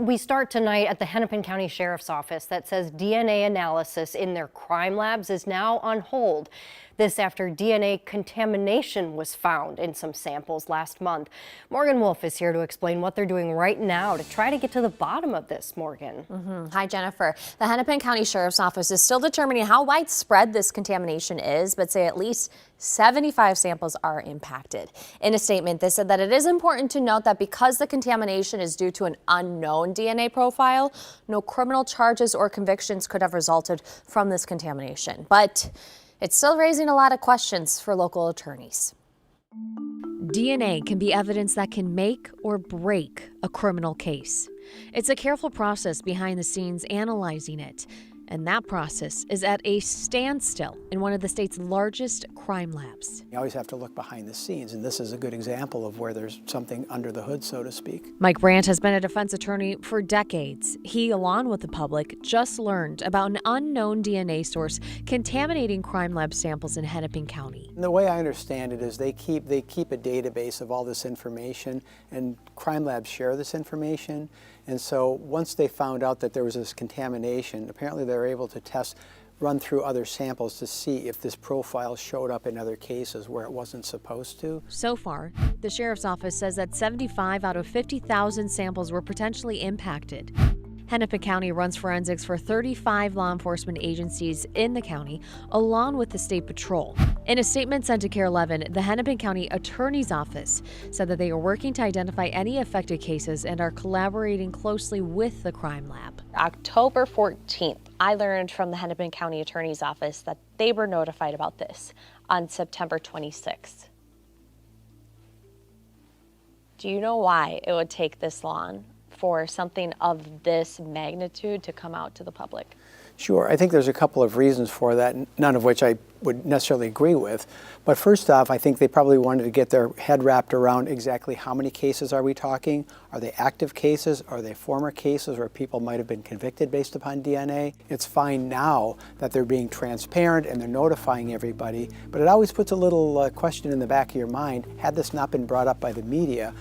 We start tonight at the Hennepin County Sheriff's Office that says DNA analysis in their crime labs is now on hold. This after DNA contamination was found in some samples last month. Morgan Wolf is here to explain what they're doing right now to try to get to the bottom of this, Morgan. Hi, Jennifer. The Hennepin County Sheriff's Office is still determining how widespread this contamination is, but say at least 75 samples are impacted. In a statement, they said that it is important to note that because the contamination is due to an unknown DNA profile, no criminal charges or convictions could have resulted from this contamination. But it's still raising a lot of questions for local attorneys. DNA can be evidence that can make or break a criminal case. It's a careful process behind the scenes analyzing it, and that process is at a standstill in one of the state's largest crime labs. You always have to look behind the scenes, and this is a good example of where there's something under the hood, so to speak. Mike Brandt has been a defense attorney for decades. He, along with the public, just learned about an unknown DNA source contaminating crime lab samples in Hennepin County. And the way I understand it is they keep a database of all this information, and crime labs share this information. And so once they found out that there was this contamination, apparently they were able to run through other samples to see if this profile showed up in other cases where it wasn't supposed to. So far, the sheriff's office says that 75 out of 50,000 samples were potentially impacted. Hennepin County runs forensics for 35 law enforcement agencies in the county, along with the State Patrol. In a statement sent to KARE 11, the Hennepin County Attorney's Office said that they are working to identify any affected cases and are collaborating closely with the crime lab. October 14th, I learned from the Hennepin County Attorney's Office that they were notified about this on September 26th. Do you know why it would take this long for something of this magnitude to come out to the public? Sure, I think there's a couple of reasons for that, none of which I would necessarily agree with. But first off, I think they probably wanted to get their head wrapped around exactly how many cases are we talking? Are they active cases? Are they former cases where people might have been convicted based upon DNA? It's fine now that they're being transparent and they're notifying everybody, but it always puts a little question in the back of your mind. Had this not been brought up by the media,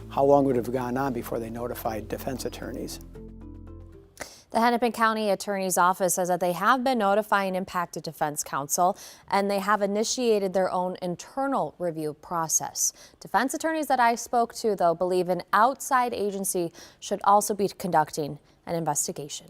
how long would it have gone on before they notified defense attorneys? The Hennepin County Attorney's Office says that they have been notifying impacted defense counsel and they have initiated their own internal review process. Defense attorneys that I spoke to, though, believe an outside agency should also be conducting an investigation.